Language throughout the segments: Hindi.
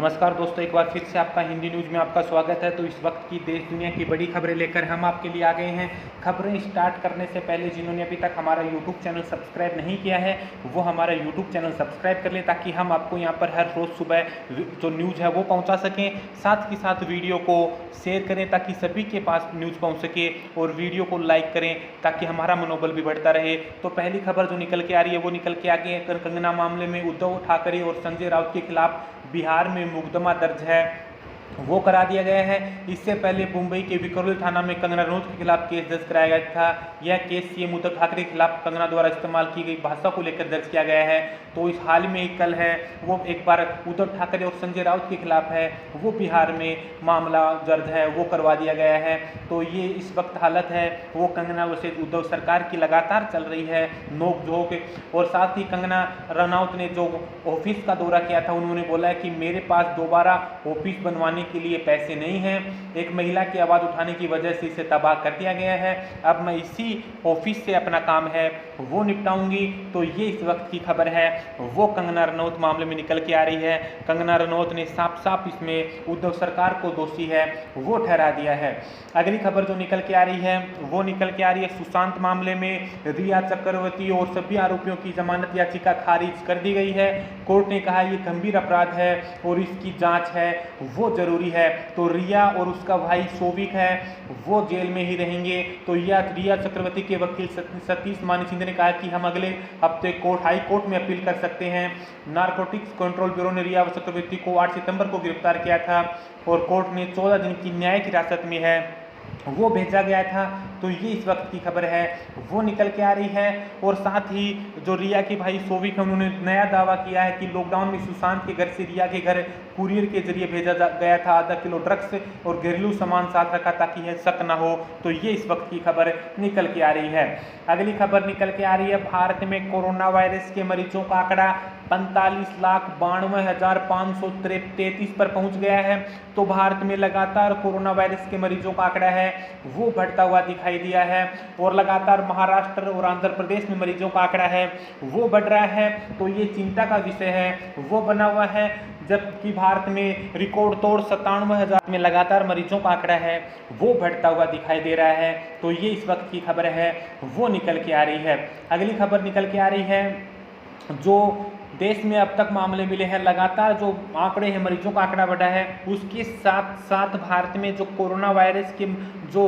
नमस्कार दोस्तों, एक बार फिर से आपका हिंदी न्यूज़ में आपका स्वागत है। तो इस वक्त की देश दुनिया की बड़ी खबरें लेकर हम आपके लिए आ गए हैं। खबरें स्टार्ट करने से पहले जिन्होंने अभी तक हमारा यूट्यूब चैनल सब्सक्राइब नहीं किया है वो हमारा यूट्यूब चैनल सब्सक्राइब कर लें, ताकि हम आपको यहाँ पर हर रोज़ सुबह जो न्यूज़ है वो पहुँचा सकें। साथ ही साथ वीडियो को शेयर करें ताकि सभी के पास न्यूज़ पहुँच सके, और वीडियो को लाइक करें ताकि हमारा मनोबल भी बढ़ता रहे। तो पहली खबर जो निकल के आ रही है वो निकल के आ गई है। कंगना मामले में उद्धव ठाकरे और संजय राउत के खिलाफ बिहार में मुकदमा दर्ज है, वो करा दिया गया है। इससे पहले मुंबई के विक्रोली थाना में कंगना रनौत के खिलाफ केस दर्ज कराया गया था। यह केस सीएम उद्धव ठाकरे के खिलाफ कंगना द्वारा इस्तेमाल की गई भाषा को लेकर दर्ज किया गया है। तो इस हाल में एक कल है वो एक बार उद्धव ठाकरे और संजय राउत के खिलाफ है वो बिहार में मामला दर्ज है, वो करवा दिया गया है। तो ये इस वक्त हालत है वो कंगना वर्सेस उद्धव सरकार की लगातार चल रही है नोक-झोंक। और साथ ही कंगना रनौत ने जो ऑफिस का दौरा किया था, उन्होंने बोला है कि मेरे पास दोबारा ऑफिस बनवाने के लिए पैसे नहीं हैं। एक महिला की आवाज़ उठाने की वजह से इसे तबाह कर दिया गया है। अब मैं इसी ऑफिस से अपना काम है वो निपटाऊंगी। तो ये इस वक्त की खबर है वो कंगना रनौत मामले में निकल के आ रही है। कंगना रनौत ने साफ साफ इसमें उद्धव सरकार को दोषी है वो ठहरा दिया है। अगली खबर जो निकल के आ रही है वो निकल के आ रही है सुशांत मामले में रिया चक्रवर्ती और सभी आरोपियों की जमानत याचिका खारिज कर दी गई है। कोर्ट ने कहा ये गंभीर अपराध है और इसकी जांच है वो जरूरी है। तो रिया और उसका भाई शोविक है वो जेल में ही रहेंगे। तो रिया चक्रवर्ती के वकील सतीश मानी सिंह ने कहा कि हम अगले हफ्ते हाई कोर्ट में अपील कर सकते हैं। नारकोटिक्स कंट्रोल ब्यूरो ने रिया चक्रवर्ती को 8 सितंबर को गिरफ्तार किया था और कोर्ट ने 14 दिन की न्यायिक हिरासत में है वो भेजा गया था। तो ये इस वक्त की खबर है वो निकल के आ रही है। और साथ ही जो रिया के भाई शोविक है उन्होंने नया दावा किया है कि लॉकडाउन में सुशांत के घर से रिया के घर कुरियर के जरिए भेजा गया था। आधा किलो ड्रग्स और घरेलू सामान साथ रखा ताकि यह शक ना हो। तो ये इस वक्त की खबर निकल के आ रही है। अगली खबर निकल के आ रही है भारत में कोरोना वायरस के मरीजों का आंकड़ा 45,92,533 पर पहुंच गया है। तो भारत में लगातार कोरोना वायरस के मरीजों का आंकड़ा है वो बढ़ता हुआ दिखाई दिया है। और लगातार महाराष्ट्र और आंध्र प्रदेश में मरीजों का आंकड़ा है वो बढ़ रहा है। तो ये चिंता का विषय है वो बना हुआ है। जबकि भारत में रिकॉर्ड तोड़ 97,000 में लगातार मरीजों का आंकड़ा है वो बढ़ता हुआ दिखाई दे रहा है। तो ये इस वक्त की खबर है वो निकल के आ रही है। अगली खबर निकल के आ रही है जो देश में अब तक मामले मिले हैं, लगातार जो आंकड़े हैं मरीजों का आंकड़ा बढ़ा है, उसके साथ साथ भारत में जो कोरोना वायरस के जो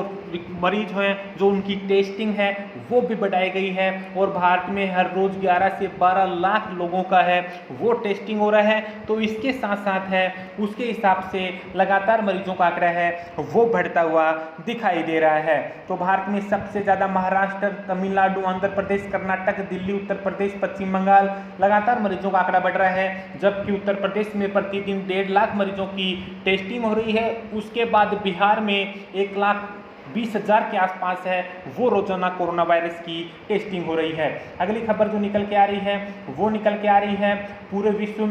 मरीज हैं जो उनकी टेस्टिंग है वो भी बढ़ाई गई है। और भारत में हर रोज़ 11 से 12 लाख लोगों का है वो टेस्टिंग हो रहा है। तो इसके साथ साथ है उसके हिसाब से लगातार मरीजों का आंकड़ा है वो बढ़ता हुआ दिखाई दे रहा है। तो भारत में सबसे ज़्यादा महाराष्ट्र, तमिलनाडु, आंध्र प्रदेश, कर्नाटक, दिल्ली, उत्तर प्रदेश, पश्चिम बंगाल लगातार मरीजों का आंकड़ा बढ़ रहा है। जबकि उत्तर प्रदेश में प्रतिदिन 1.5 लाख मरीजों की टेस्टिंग हो रही है। उसके बाद बिहार में 1,20,000 के आसपास है वो रोजाना कोरोना वायरस की टेस्टिंग हो रही है। अगली खबर जो निकल के आ रही है वो निकल के आ रही है पूरे विश्व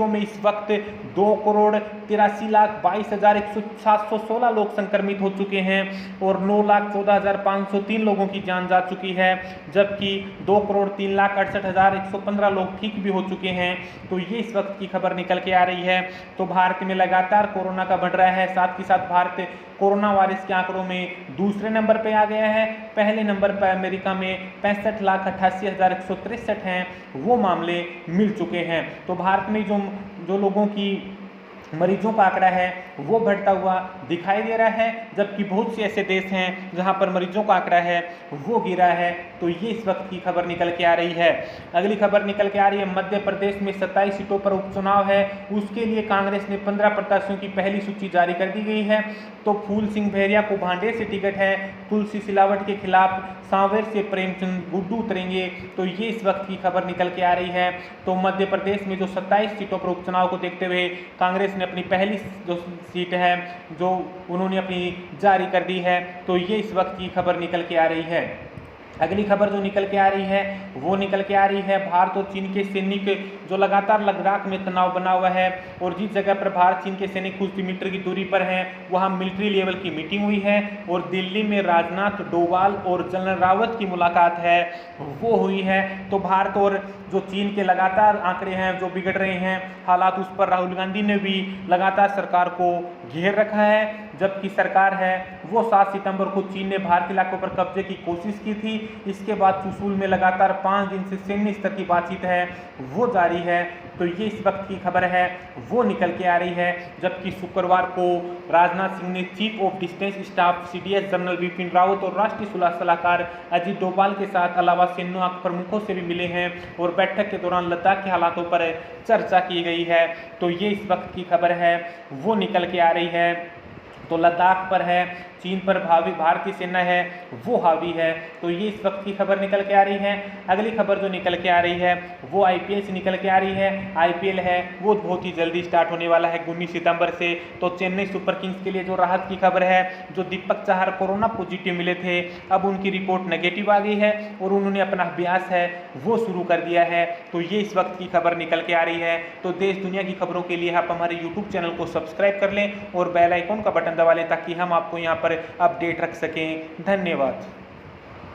में इस वक्त 2,83,22,716 लोग संक्रमित हो चुके हैं और 9,14,503 लोगों की जान जा चुकी है। जबकि 2,03,68,115 लोग ठीक भी हो चुके हैं। तो ये इस वक्त की खबर निकल के आ रही है। तो भारत में लगातार कोरोना का बढ़ रहा है। साथ ही साथ भारत कोरोना वायरस के आंकड़ों में दूसरे नंबर पे आ गया है। पहले नंबर पर अमेरिका में 65,88,163 हैं वो मामले मिल चुके हैं। तो भारत में जो लोगों की मरीजों का आंकड़ा है वो बढ़ता हुआ दिखाई दे रहा है। जबकि बहुत से ऐसे देश हैं जहां पर मरीजों का आंकड़ा है वो गिरा है। तो ये इस वक्त की खबर निकल के आ रही है। अगली खबर निकल के आ रही है मध्य प्रदेश में 27 सीटों पर उपचुनाव है। उसके लिए कांग्रेस ने 15 प्रत्याशियों की पहली सूची जारी कर दी गई है। तो फूल सिंह बहरिया को भांडेर से टिकट है। तुलसी सिलावट के खिलाफ सांवेर से प्रेमचंद गुड्डू उतरेंगे। तो ये इस वक्त की खबर निकल के आ रही है। तो मध्य प्रदेश में जो 27 सीटों पर उपचुनाव को देखते हुए कांग्रेस ने अपनी पहली जो सीट है जो उन्होंने अपनी जारी कर दी है। तो ये इस वक्त की खबर निकल के आ रही है। अगली खबर जो निकल के आ रही है वो निकल के आ रही है भारत और चीन के सैनिक जो लगातार लद्दाख में तनाव बना हुआ है और जिस जगह पर भारत चीन के सैनिक कुछ मीटर की दूरी पर हैं वहां मिलिट्री लेवल की मीटिंग हुई है और दिल्ली में राजनाथ डोवाल और जनरल रावत की मुलाकात है वो हुई है। तो भारत और जो चीन के लगातार आंकड़े हैं जो बिगड़ रहे हैं हालात, उस पर राहुल गांधी ने भी लगातार सरकार को घेर रखा है। जबकि सरकार है वो 7 सितंबर को चीन ने भारतीय इलाकों पर कब्जे की कोशिश की थी। इसके बाद चुशूल में लगातार 5 दिन से सैन्य स्तर की बातचीत है वो जारी है। तो ये इस वक्त की खबर है वो निकल के आ रही है। जबकि शुक्रवार को राजनाथ सिंह ने chief of defence staff CDS general Bipin Rawat और राष्ट्रीय सुरक्षा सलाहकार अजीत डोभाल के साथ अलावा सेना प्रमुखों से भी मिले हैं और बैठक के दौरान लद्दाख के हालातों पर चर्चा की गई है। तो ये इस वक्त की खबर है वो निकल के आ रही है। तो लद्दाख पर है चीन पर भावी भारतीय सेना है वो हावी है। तो ये इस वक्त की खबर निकल के आ रही है। अगली खबर जो निकल के आ रही है वो IPL से निकल के आ रही है। IPL है वो बहुत ही जल्दी स्टार्ट होने वाला है 19 सितंबर से। तो चेन्नई सुपर किंग्स के लिए जो राहत की खबर है, जो दीपक चाहर कोरोना पॉजिटिव मिले थे अब उनकी रिपोर्ट नेगेटिव आ गई है और उन्होंने अपना अभ्यास है वो शुरू कर दिया है। तो ये इस वक्त की खबर निकल के आ रही है। तो देश दुनिया की खबरों के लिए आप हमारे YouTube चैनल को सब्सक्राइब कर लें और बेल आइकॉन का बटन दबा लें ताकि हम आपको यहाँ पर अपडेट रख सकें। धन्यवाद।